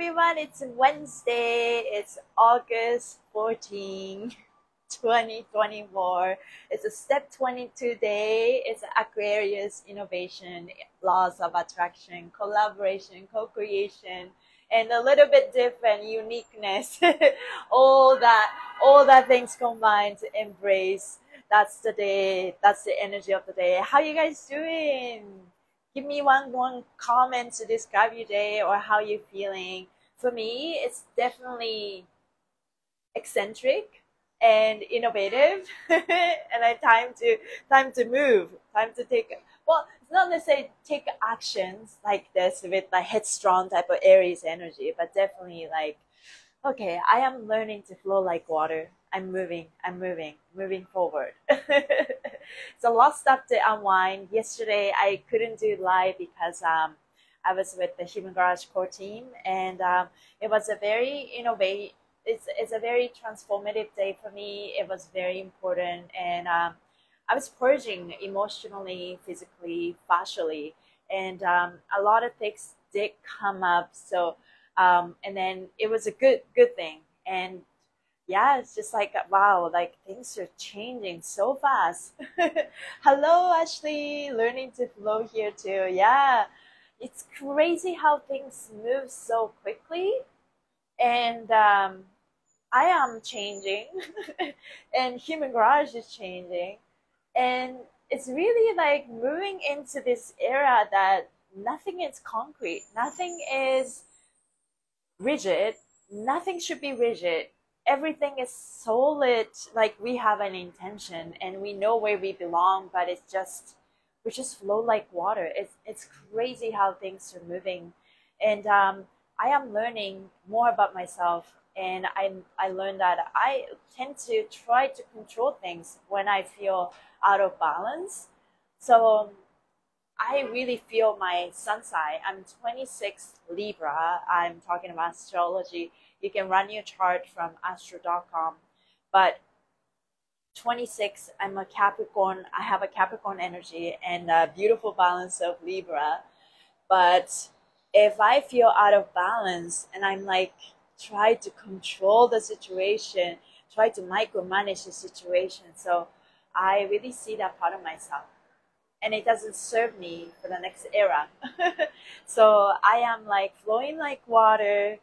everyone, it's Wednesday, it's August 14, 2024. It's a step 22 day. It's Aquarius innovation, laws of attraction, collaboration, co-creation, and a little bit different uniqueness. all that things combined to embrace. That's the day. That's the energy of the day. How you guys doing? Give me one comment to describe your day or how you're feeling. For me, it's definitely eccentric and innovative, and I time to move, time to take. Well, it's not necessarily take actions like this with like headstrong type of Aries energy, but definitely like, okay, I am learning to flow like water. I'm moving forward. It's a lot of stuff to unwind. Yesterday, I couldn't do live because I was with the Human Garage core team, and it was a very innovative. It's a very transformative day for me. It was very important, and I was purging emotionally, physically, fascially, and a lot of things did come up. So, and then it was a good thing, and yeah, it's just like, wow, like things are changing so fast. Hello, Ashley, learning to flow here too. Yeah, it's crazy how things move so quickly, and I am changing, and Human Garage is changing, and it's really like moving into this era that nothing is concrete, nothing is rigid, nothing should be rigid. Everything is solid, like we have an intention and we know where we belong, but we just flow like water. It's crazy how things are moving, and I am learning more about myself, and I learned that I tend to try to control things when I feel out of balance. So I really feel my sun sign. I'm 26 Libra. I'm talking about astrology. You can run your chart from astro.com. But 26, I'm a Capricorn. I have a Capricorn energy and a beautiful balance of Libra. But if I feel out of balance and I'm like, try to control the situation, try to micromanage the situation. So I really see that part of myself, and it doesn't serve me for the next era. So I am like flowing like water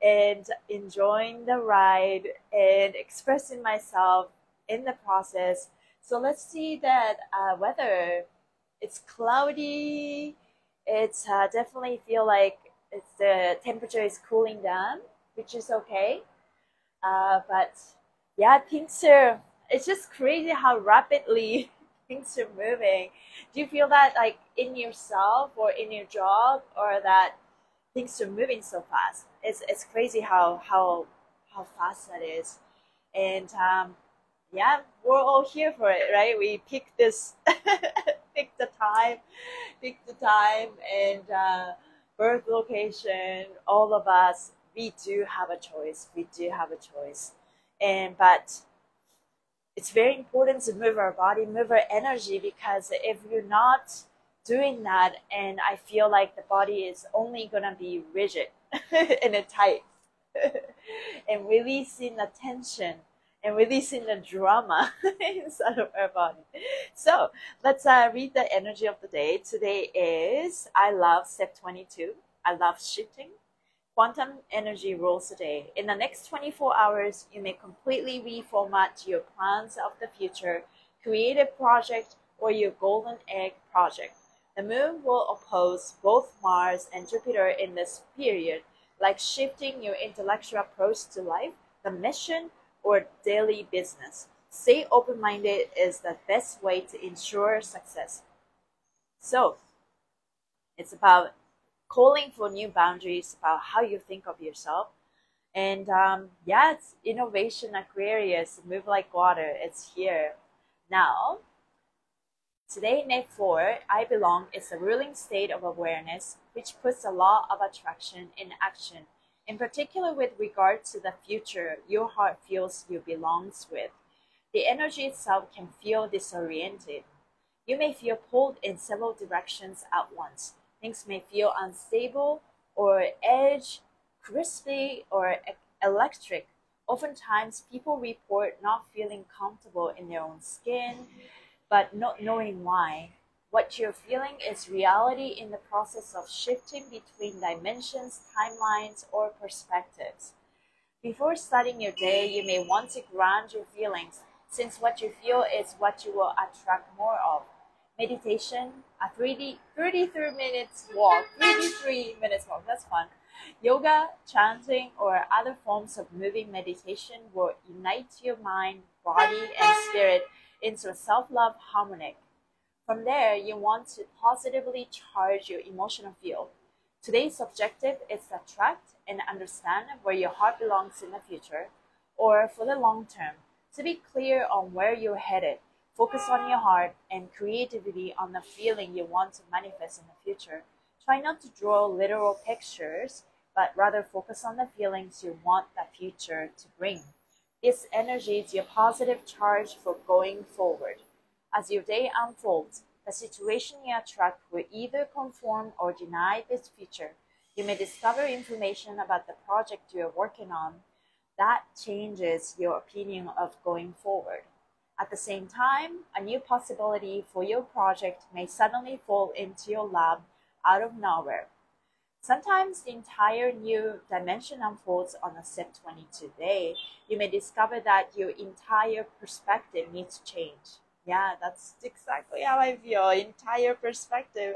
and enjoying the ride and expressing myself in the process. So let's see that weather. It's cloudy. It's definitely feel like the temperature is cooling down, which is okay. But yeah, it's just crazy how rapidly things are moving. Do you feel that like in yourself or in your job, or that things are moving so fast? It's crazy how fast that is. And yeah, we're all here for it, right? We pick this pick the time and birth location. All of us, we do have a choice. And but it's very important to move our body, move our energy, because if you're not doing that, and I feel like the body is only gonna be rigid and tight, and releasing the tension and releasing the drama inside of our body. So let's read the energy of the day. Today is, I love step 22. I love shifting. Quantum energy rules the day. In the next 24 hours, you may completely reformat your plans of the future, creative project, or your golden egg project. The moon will oppose both Mars and Jupiter in this period, like shifting your intellectual approach to life, the mission, or daily business. Stay open-minded is the best way to ensure success. So, it's about calling for new boundaries about how you think of yourself. And yeah, it's innovation Aquarius, move like water. It's here. Now, today, Net 4, I belong, is a ruling state of awareness which puts the law of attraction in action, in particular with regard to the future your heart feels you belongs with. The energy itself can feel disoriented. You may feel pulled in several directions at once. Things may feel unstable or edge crispy or electric. Oftentimes, people report not feeling comfortable in their own skin, but not knowing why. What you're feeling is reality in the process of shifting between dimensions, timelines, or perspectives. Before starting your day, you may want to ground your feelings, since what you feel is what you will attract more of. Meditation, a 33 minutes walk, 33 minutes walk, that's fun. Yoga, chanting, or other forms of moving meditation will unite your mind, body, and spirit into a self-love harmonic. From there, you want to positively charge your emotional field. Today's objective is to attract and understand where your heart belongs in the future or for the long term. To be clear on where you're headed, focus on your heart and creativity on the feeling you want to manifest in the future. Try not to draw literal pictures, but rather focus on the feelings you want the future to bring. This energy is your positive charge for going forward. As your day unfolds, the situation you attract will either conform or deny this future. You may discover information about the project you are working on that changes your opinion of going forward. At the same time, a new possibility for your project may suddenly fall into your lap out of nowhere. Sometimes the entire new dimension unfolds on a step 22 day. You may discover that your entire perspective needs to change. Yeah, that's exactly how I feel. Entire perspective.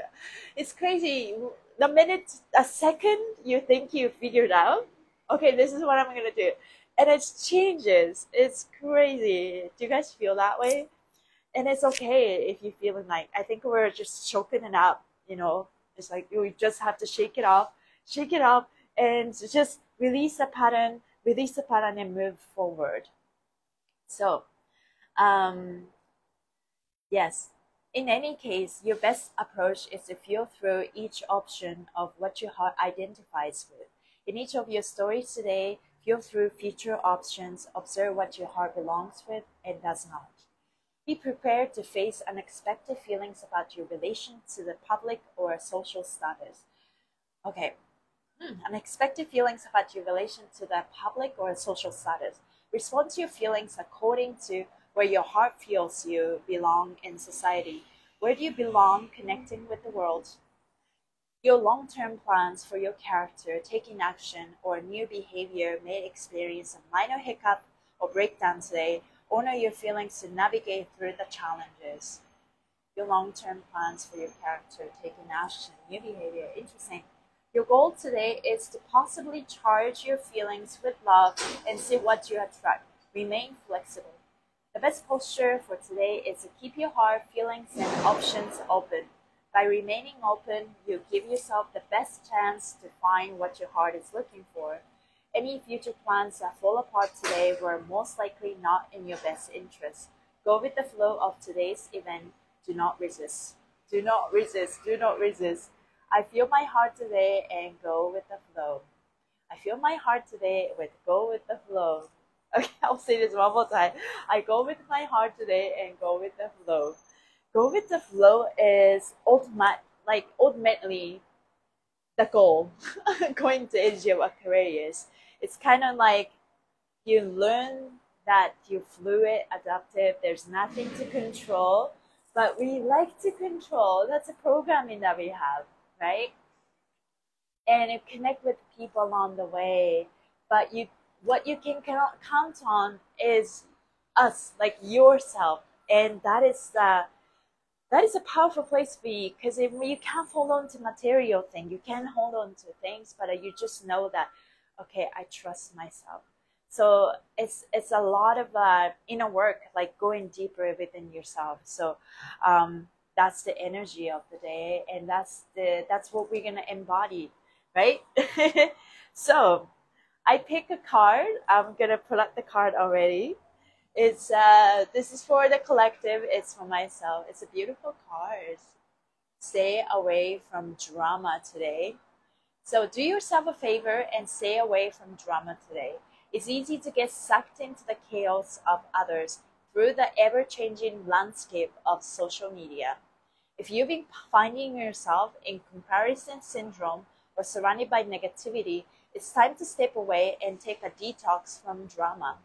It's crazy. A second you think you figured out, okay, this is what I'm going to do. And it changes. It's crazy. Do you guys feel that way? And it's okay if you're feeling like, I think we're just choking it up, you know. It's like you just have to shake it off, and just release the pattern and move forward. So, yes, in any case, your best approach is to feel through each option of what your heart identifies with. In each of your stories today, feel through future options, observe what your heart belongs with and does not. Be prepared to face unexpected feelings about your relation to the public or social status. Okay, unexpected feelings about your relation to the public or social status. Respond to your feelings according to where your heart feels you belong in society. Where do you belong connecting with the world? Your long-term plans for your character, taking action, or new behavior may experience a minor hiccup or breakdown today. Honor your feelings to navigate through the challenges. Your long-term plans for your character, taking action, new behavior. Interesting. Your goal today is to possibly charge your feelings with love and see what you attract. Remain flexible. The best posture for today is to keep your heart, feelings, and options open. By remaining open, you give yourself the best chance to find what your heart is looking for. Any future plans that fall apart today were most likely not in your best interest. Go with the flow of today's event. Do not resist. Do not resist. Do not resist. I feel my heart today and go with the flow. I feel my heart today with go with the flow. Okay, I'll say this one more time. I go with my heart today and go with the flow. Go with the flow is ultimately the goal. Going to Asia of Aquarius. It's kind of like you learn that you're fluid, adaptive, there's nothing to control, but we like to control. That's a programming that we have, right? And you connect with people along the way, but what you can count on is us, like yourself, and that is a powerful place to be, because you can't hold on to material things, you can't hold on to things, but you just know that, okay, I trust myself. So it's a lot of inner work, like going deeper within yourself. So that's the energy of the day, and that's what we're gonna embody, right? So I pick a card. I'm gonna pull up the card already. It's this is for the collective. It's for myself. It's a beautiful card. Stay away from drama today. So do yourself a favor and stay away from drama today. It's easy to get sucked into the chaos of others through the ever-changing landscape of social media. If you've been finding yourself in comparison syndrome or surrounded by negativity, It's time to step away and take a detox from drama.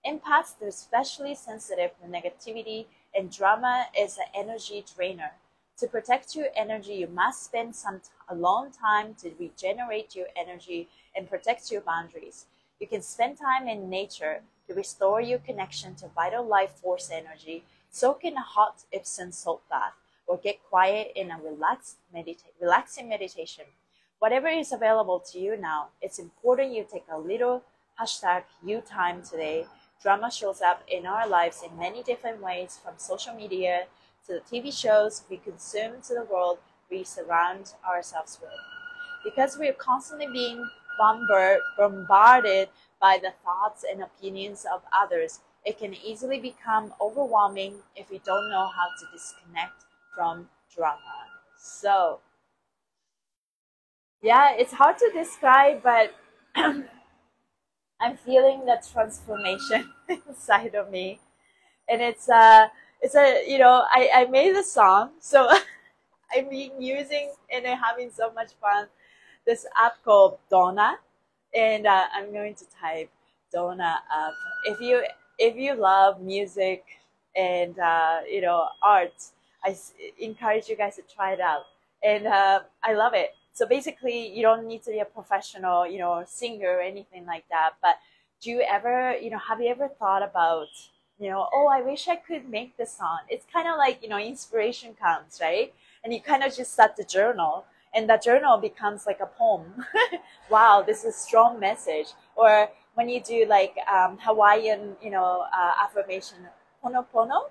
Empaths are especially sensitive to negativity, and drama is an energy drainer. To protect your energy, you must spend a long time to regenerate your energy and protect your boundaries. You can spend time in nature to restore your connection to vital life force energy, soak in a hot Epsom salt bath, or get quiet in a relaxing meditation. Whatever is available to you now, it's important you take a little #you time today. Drama shows up in our lives in many different ways, from social media to the TV shows we consume to the world we surround ourselves with. Because we're constantly being bombarded by the thoughts and opinions of others, it can easily become overwhelming if we don't know how to disconnect from drama. So, yeah, it's hard to describe, but I'm feeling the transformation inside of me. And it's a, I made a song, so I've been using and having so much fun this app called Donna, and I'm going to type Donna up. If you love music and art, encourage you guys to try it out, and I love it. So basically, you don't need to be a professional, singer or anything like that. But do you ever, have you ever thought about, oh, I wish I could make this song? It's kind of like, inspiration comes, right? And you kind of just start the journal, and that journal becomes like a poem. Wow, this is a strong message. Or when you do like Hawaiian, affirmation, pono,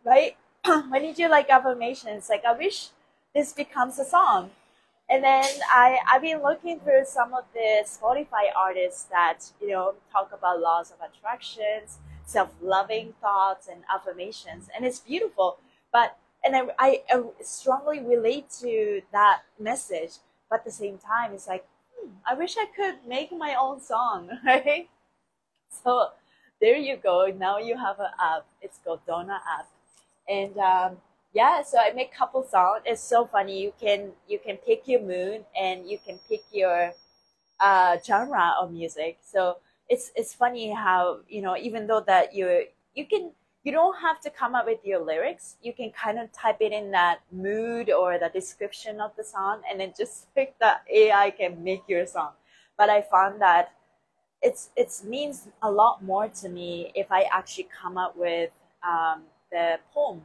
right? When you do like affirmations, like I wish this becomes a song. And then I've been looking through some of the Spotify artists that, talk about laws of attractions, self-loving thoughts and affirmations. And it's beautiful. And I strongly relate to that message. But at the same time, it's like, I wish I could make my own song, right? So there you go. Now you have an app. It's called Donna app. And yeah, so I make couple songs. It's so funny. You can pick your mood, and you can pick your genre of music. So it's funny how, even though that you don't have to come up with your lyrics. You can kind of type it in that mood or the description of the song, and then just like the AI can make your song. But I found that it means a lot more to me if I actually come up with the poem.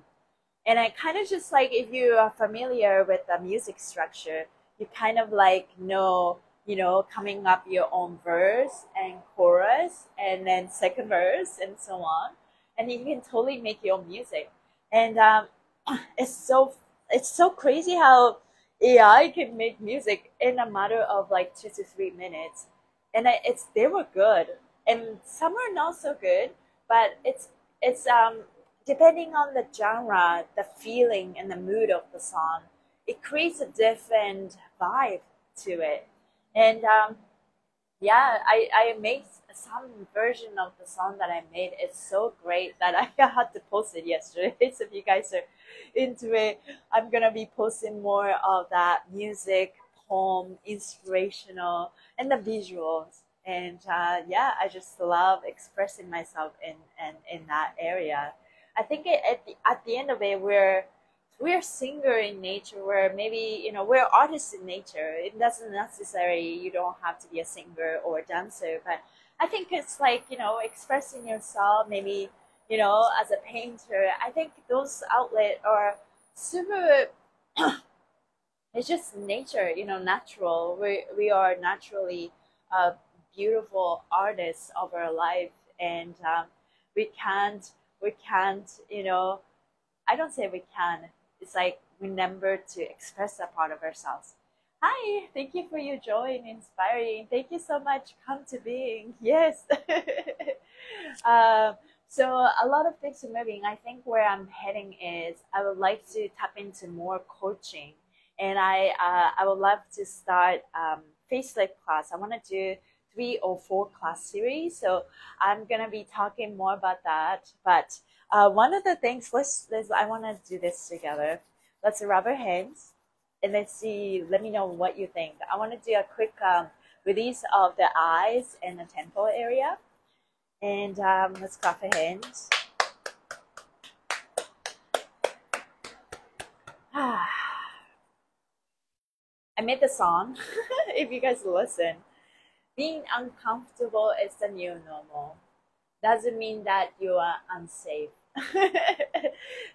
And I kind of just like, if you are familiar with the music structure, you kind of like know, coming up your own verse and chorus and then second verse and so on. And you can totally make your own music. And it's so crazy how AI can make music in a matter of like 2 to 3 minutes. And they were good. And some are not so good, but it's depending on the genre, the feeling and the mood of the song, it creates a different vibe to it. And yeah, I made some version of the song that I made. It's so great that I had to post it yesterday. So if you guys are into it, I'm gonna be posting more of that music, poem, inspirational, and the visuals. And yeah, I just love expressing myself in that area. I think at the end of it, we're singer in nature. We're maybe we're artists in nature. It doesn't necessarily, you don't have to be a singer or a dancer, but I think it's like expressing yourself. Maybe as a painter. I think those outlets are super. It's just nature, natural. We are naturally beautiful artists of our life, and we can't, I don't say we can. It's like remember to express that part of ourselves. Hi, thank you for your joy and inspiring. Thank you so much. Come to being. Yes. So a lot of things are moving. I think where I'm heading is I would like to tap into more coaching, and I would love to start facelift class. I want to do 3 or 4 class series. So I'm gonna be talking more about that. But one of the things, I want to do this together. Let's rub our hands and let's see. Let me know what you think. I want to do a quick release of the eyes and the temple area. And let's clap our hands. I made the song. If you guys listen, being uncomfortable is the new normal. Doesn't mean that you are unsafe.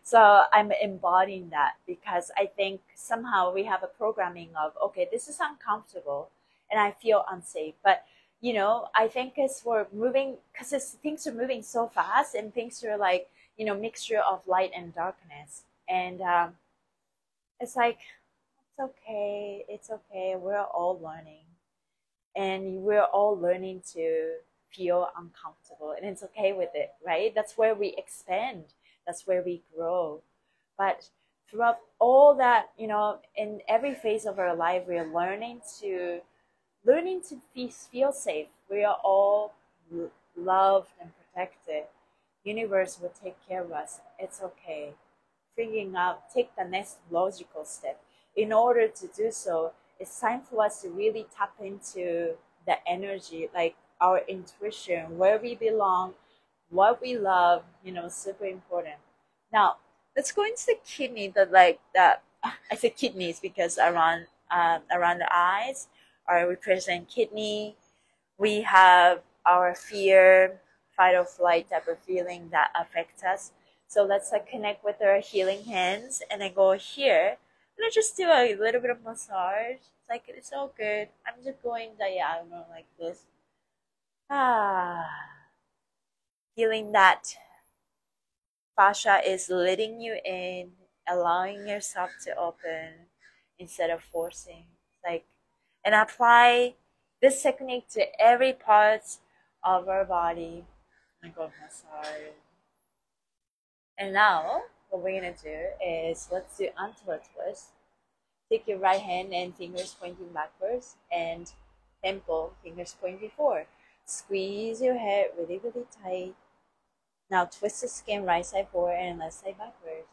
So I'm embodying that because I think somehow we have a programming of, okay, this is uncomfortable and I feel unsafe. But you know, I think it's we're moving because things are moving so fast and things are like, you know, mixture of light and darkness. And it's like, it's okay. We're all learning. And we're all learning to feel uncomfortable. And it's okay with it, right? That's where we expand. That's where we grow. But throughout all that, you know, in every phase of our life, we're learning to feel safe. We are all loved and protected. Universe will take care of us. It's okay. Figuring out, take the next logical step. In order to do so, it's time for us to really tap into the energy, like our intuition, where we belong, what we love, you know, super important. Now, let's go into the kidney, I say kidneys because around the eyes are represent kidney. We have our fear, fight or flight type of feeling that affects us. So let's like connect with our healing hands and then go here. I'm gonna just do a little bit of massage. It's like it's all good. I'm just going diagonal like this. Feeling that fascia is letting you in, allowing yourself to open instead of forcing. Like, and apply this technique to every part of our body. I'm going to massage. And now, what we're gonna do is let's do untoward twist. Take your right hand and fingers pointing backwards, and temple, fingers pointing forward. Squeeze your head really, really tight. Now twist the skin right side forward and left side backwards.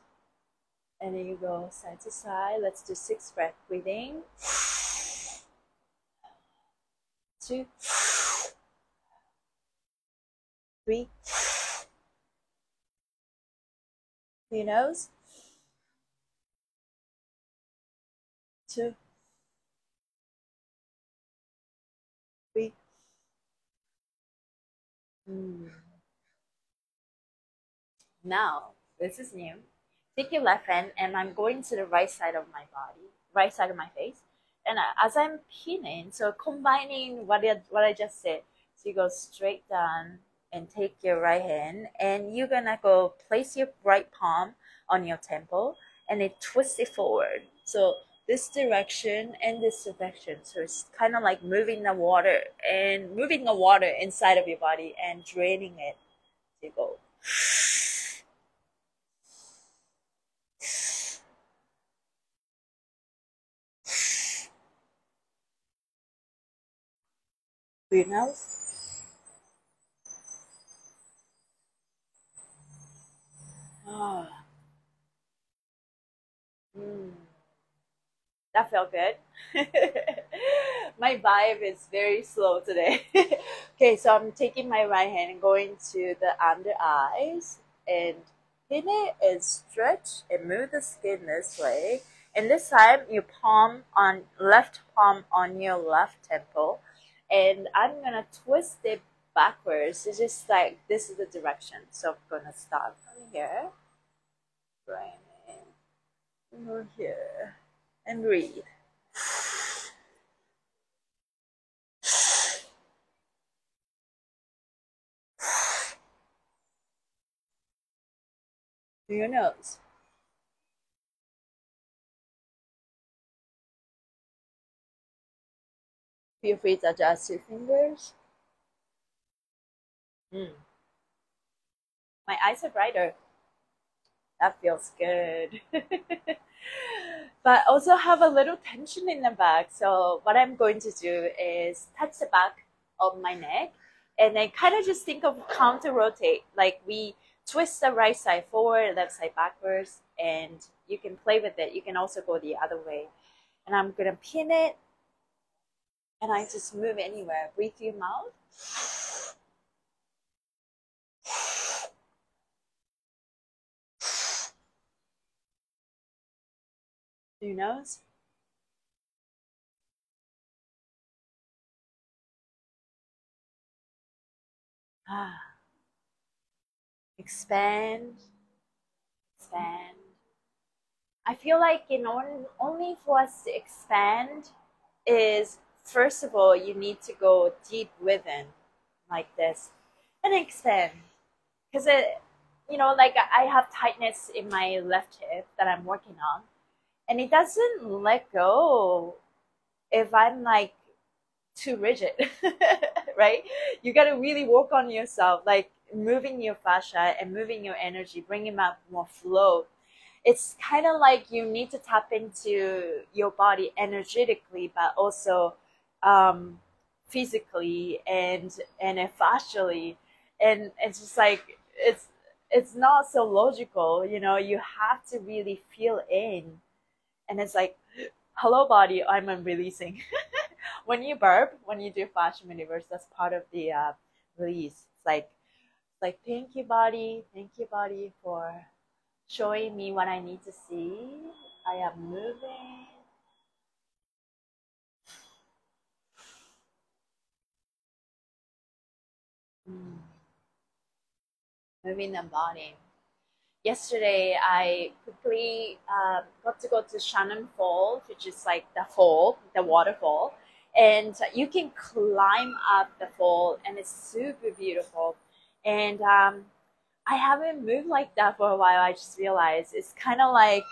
And then you go side to side. Let's do 6 breaths. Breathing. 2, 3. Through your nose. 2, 3. Now, this is new. Take your left hand and I'm going to the right side of my body, right side of my face. And as I'm pinning, so combining what I just said, so you go straight down and take your right hand and you're gonna go place your right palm on your temple and then twist it forward. So this direction and this direction. So it's kind of like moving the water inside of your body and draining it. So you go. Through your nose. That felt good. My vibe is very slow today. Okay, so I'm taking my right hand and going to the under eyes and pin it and stretch and move the skin this way. And this time, your left palm on your left temple. And I'm gonna twist it backwards. It's just like this is the direction. So I'm gonna start from here. Right in. Over here. And breathe. Through your nose. Feel free to adjust your fingers. My eyes are brighter. That feels good. But also have a little tension in the back. So what I'm going to do is touch the back of my neck and then kind of just think of counter rotate. Like we twist the right side forward, left side backwards, and you can play with it. You can also go the other way. And I'm going to pin it And I just move anywhere. Breathe through your mouth. Through your nose. Expand, expand. I feel like in order only for us to expand is, first of all, you need to go deep within like this and expand. Because it, like I have tightness in my left hip that I'm working on, and it doesn't let go if I'm like too rigid, right? You got to really work on yourself, like moving your fascia and moving your energy, bringing out more flow. It's kind of like you need to tap into your body energetically, but also physically and fascially, and it's just like it's not so logical, you have to really feel in, and it's like, hello body, I'm releasing. When you burp, when you do fascia maneuvers, that's part of the release. It's like thank you body for showing me what I need to see. I am moving. Moving the body. Yesterday, I quickly got to go to Shannon Falls, which is like the waterfall. And you can climb up the fall, and it's super beautiful. And I haven't moved like that for a while. I just realized it's kind of like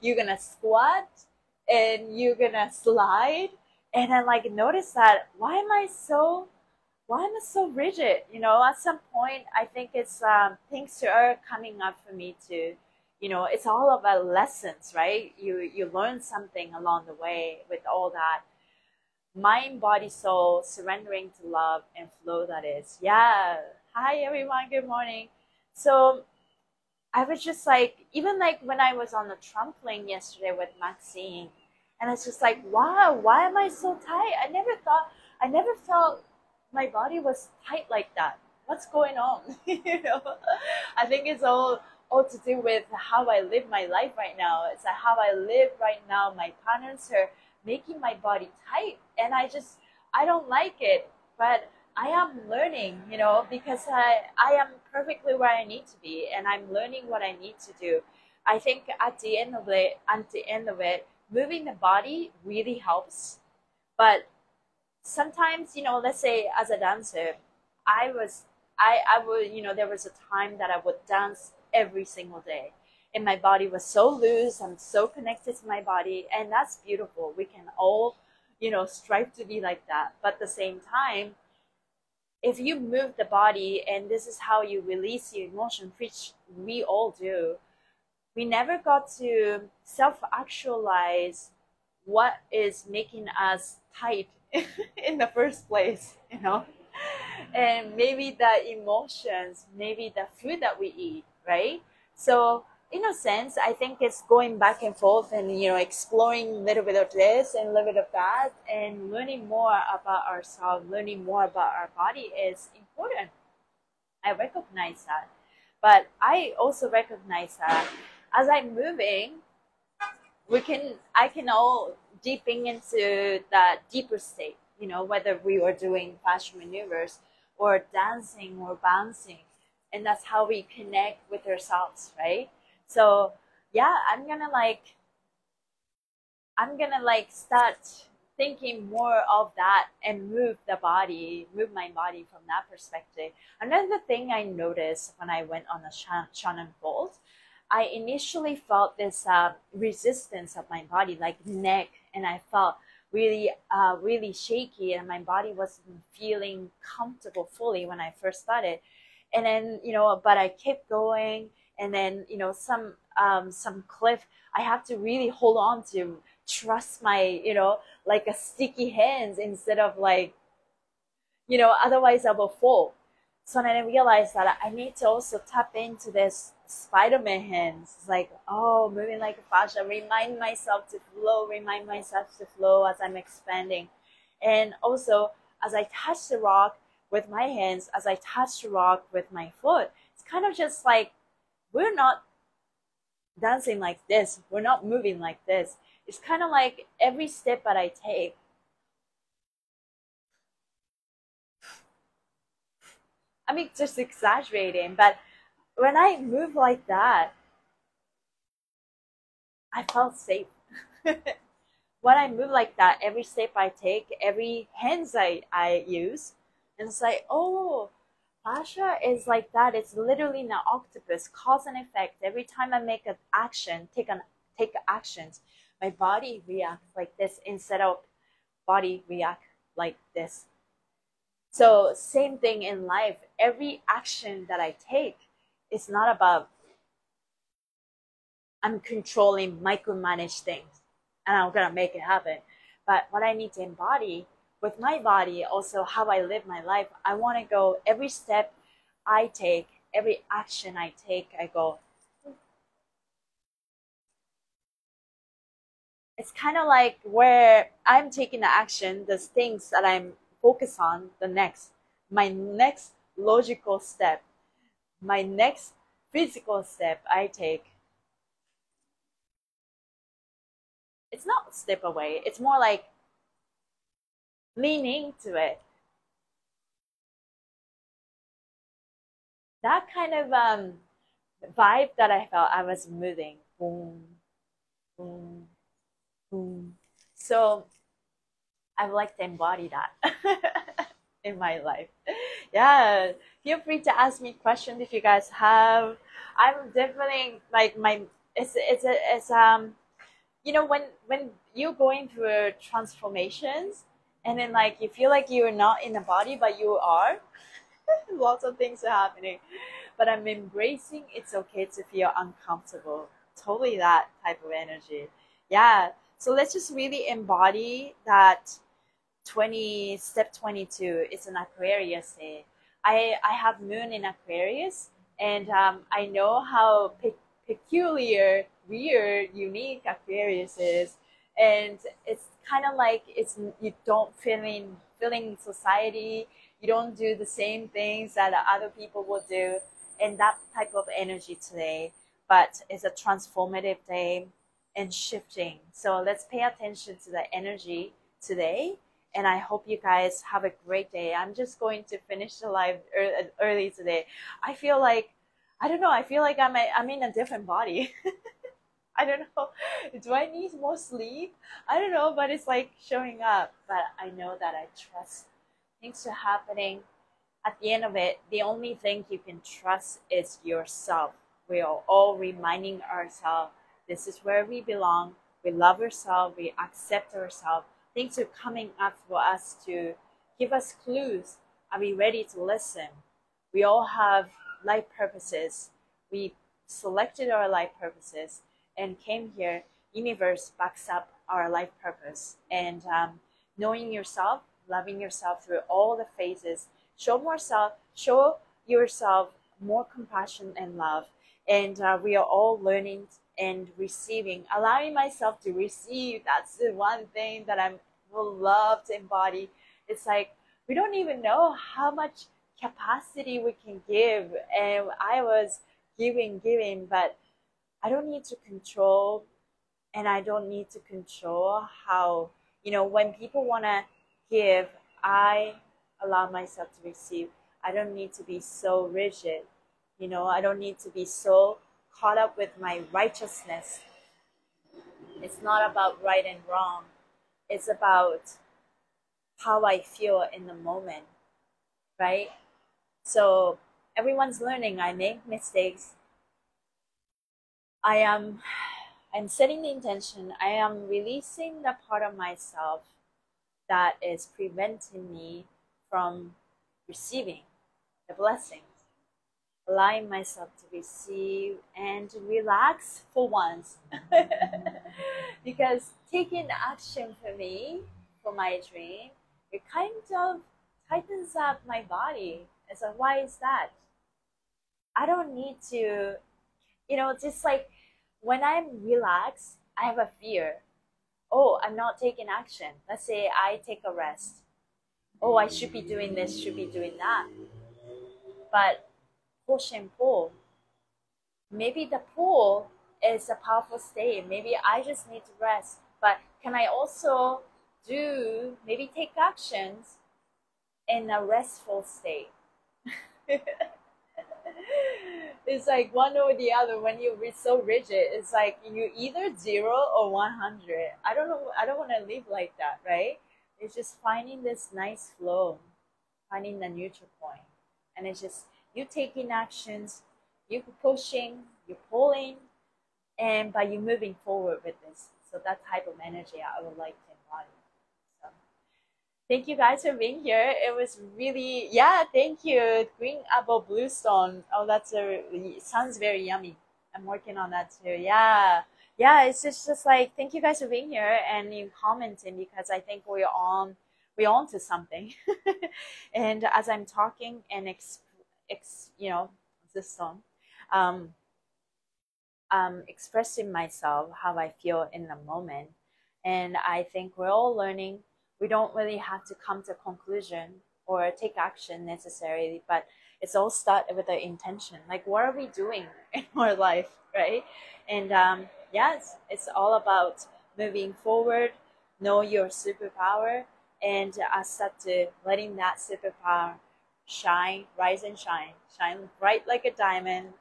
you're gonna squat and you're gonna slide, and then like notice that why am I so rigid? At some point, I think it's things are coming up for me to, it's all about lessons, right? You learn something along the way with all that. Mind, body, soul, surrendering to love and flow, that is. Yeah. Hi, everyone. Good morning. So I was just like, even like when I was on the trampoline yesterday with Maxine, and it's just like, wow, why am I so tight? I never felt my body was tight like that. What's going on? I think it's all to do with how I live my life right now. It's like how I live right now. My patterns are making my body tight, and I don't like it, but I am learning, because I am perfectly where I need to be, and I'm learning what I need to do. I think at the end of it, moving the body really helps. But sometimes, let's say as a dancer, I would, there was a time that I would dance every single day, and my body was so loose. I'm so connected to my body, and that's beautiful. We can all, strive to be like that. But at the same time, if you move the body and this is how you release your emotion, which we all do, we never got to self-actualize what is making us tight in the first place, and maybe the emotions, maybe the food that we eat, right? So in a sense, I think it's going back and forth and, exploring a little bit of this and a little bit of that, and learning more about ourselves, learning more about our body is important. I recognize that. But I also recognize that as I'm moving, I can all deepen into that deeper state, whether we were doing fascia maneuvers or dancing or bouncing. And that's how we connect with ourselves, right? So yeah, I'm gonna start thinking more of that and move my body from that perspective. Another thing I noticed when I went on the Shannon Falls, I initially felt this resistance of my body, like neck, and I felt really, really shaky, and my body wasn't feeling comfortable fully when I first started. And then, but I kept going, and then, some cliff, I have to really hold on to, trust my, like a sticky hands instead of like, otherwise I will fall. So then I realized that I need to also tap into this Spider-Man hands. It's like, oh, moving like a fascia, remind myself to flow, remind myself to flow as I'm expanding. And also, as I touch the rock with my hands, as I touch the rock with my foot, it's kind of just like, we're not dancing like this. We're not moving like this. It's kind of like every step that I take, I mean, just exaggerating, but when I move like that, I felt safe. When I move like that, every step I take, every hands I use, and it's like, oh, fascia is like that. It's literally an octopus, cause and effect. Every time I make an action, take actions, my body reacts like this instead of body react like this. So same thing in life. Every action that I take is not about I'm controlling, micromanage things, and I'm gonna make it happen. But what I need to embody with my body, also how I live my life, I want to go every step I take, every action I take, I go. It's kind of like where I'm taking the action, the things that I'm focused on, my next logical step, my next physical step I take. It's not step away. It's more like leaning to it. That kind of vibe that I felt, I was moving. Boom, boom, boom. So I would like to embody that in my life. Yeah, feel free to ask me questions if you guys have. I'm definitely like it's you know, when you're going through transformations and then like you feel like you're not in the body but you are, lots of things are happening, but I'm embracing it's okay to feel uncomfortable. Totally that type of energy. Yeah, so let's just really embody that. 20 step 22, it's an Aquarius day. I have moon in Aquarius, and I know how peculiar, weird, unique Aquarius is, and it's kind of like it's you don't feeling society, you don't do the same things that other people will do, and that type of energy today. But it's a transformative day and shifting. So let's pay attention to the energy today, and I hope you guys have a great day. I'm just going to finish the live early today. I feel like, I don't know, I feel like I'm in a different body. I don't know. Do I need more sleep? I don't know, but it's like showing up. But I know that I trust things are happening. At the end of it, the only thing you can trust is yourself. We are all reminding ourselves this is where we belong. We love ourselves. We accept ourselves. Things are coming up for us to give us clues. Are we ready to listen? We all have life purposes. We selected our life purposes and came here. Universe backs up our life purpose. And knowing yourself, loving yourself through all the phases, show yourself more compassion and love. And we are all learning and receiving, allowing myself to receive. That's the one thing that I will love to embody. It's like we don't even know how much capacity we can give, and I was giving, but I don't need to control, and I don't need to control how, you know, when people want to give, I allow myself to receive. I don't need to be so rigid, you know, I don't need to be so caught up with my righteousness. It's not about right and wrong. It's about how I feel in the moment, right? So everyone's learning. I make mistakes. I'm setting the intention. I am releasing the part of myself that is preventing me from receiving the blessings. Allowing myself to receive and relax for once. Because taking action for me, for my dream, it kind of tightens up my body. It's like, why is that? I don't need to, just like when I'm relaxed, I have a fear. Oh, I'm not taking action. Let's say I take a rest. Oh, I should be doing this, should be doing that. But push and pull. Maybe the pull is a powerful state. Maybe I just need to rest. But can I also maybe take actions in a restful state? It's like one or the other. When you're so rigid, it's like you either 0 or 100. I don't know. I don't want to live like that, right? It's just finding this nice flow, finding the neutral point, and it's just you taking actions, you pushing, you pulling, and by you moving forward with this. So that type of energy I would like to embody. So thank you guys for being here. It was really, yeah, thank you. Green apple bluestone. Oh, it sounds very yummy. I'm working on that too. Yeah. Yeah, it's just like, thank you guys for being here and you commenting, because I think we're on to something. And as I'm talking and this song, expressing myself, how I feel in the moment. And I think we're all learning. We don't really have to come to a conclusion or take action necessarily, but it's all started with the intention. Like, what are we doing in our life, right? And yes, it's all about moving forward, know your superpower, and start to letting that superpower shine, rise and shine bright like a diamond.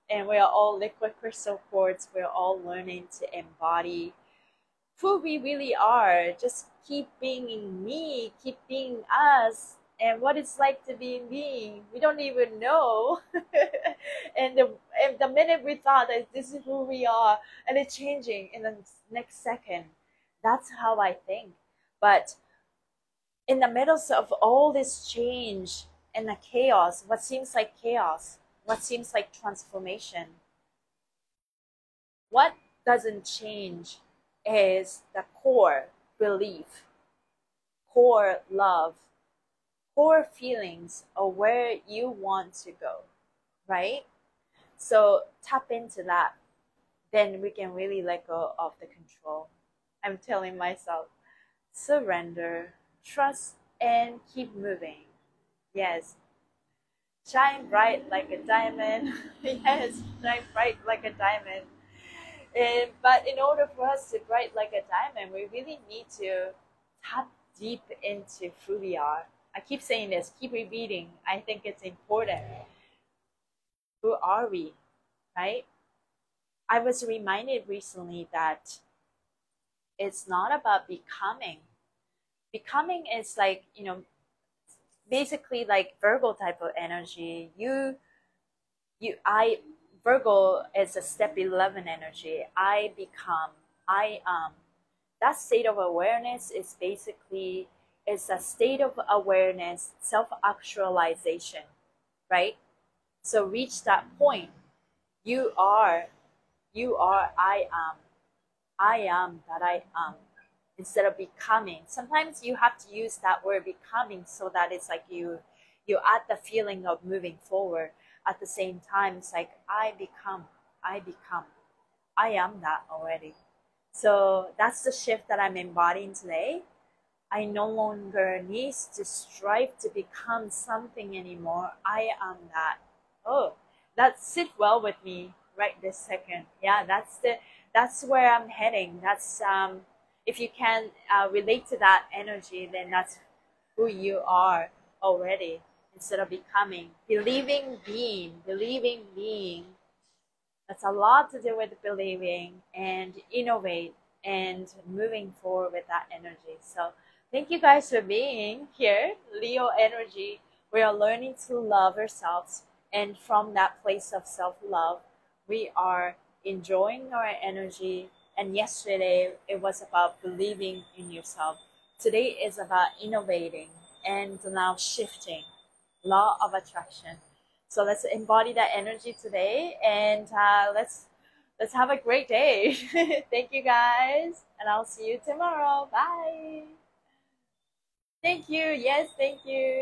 And we are all liquid crystal quartz. We're all learning to embody who we really are. Just keep being me, keep being us, and what it's like to be me. We don't even know. and the minute we thought that this is who we are, and it's changing in the next second. That's how I think. But in the middle of all this change and the chaos, what seems like chaos, what seems like transformation, what doesn't change is the core belief, core love, core feelings of where you want to go, right? So tap into that. Then we can really let go of the control. I'm telling myself, surrender, trust, and keep moving. Yes. Shine bright like a diamond. Yes, shine bright like a diamond. But in order for us to bright like a diamond, we really need to tap deep into who we are. I keep saying this, keep repeating. I think it's important. Who are we, right? I was reminded recently that it's not about becoming. Becoming is like, basically like Virgo type of energy. Virgo is a step 11 energy. I become, I am. That state of awareness is basically, it's a state of awareness, self-actualization, right? So reach that point. You are, I am that I am. Instead of becoming. Sometimes you have to use that word becoming so that it's like you add the feeling of moving forward. At the same time, it's like I become, I am that already. So that's the shift that I'm embodying today. I no longer need to strive to become something anymore. I am that. Oh, that sit well with me right this second. Yeah, that's where I'm heading. That's if you can relate to that energy, then that's who you are already. Instead of becoming, believing being. That's a lot to do with believing and innovate and moving forward with that energy. So thank you guys for being here. Leo energy, we are learning to love ourselves, and from that place of self-love, we are enjoying our energy. And yesterday it was about believing in yourself. Today is about innovating and now shifting. Law of attraction. So let's embody that energy today, and let's have a great day. Thank you guys, and I'll see you tomorrow. Bye. Thank you. Yes, thank you.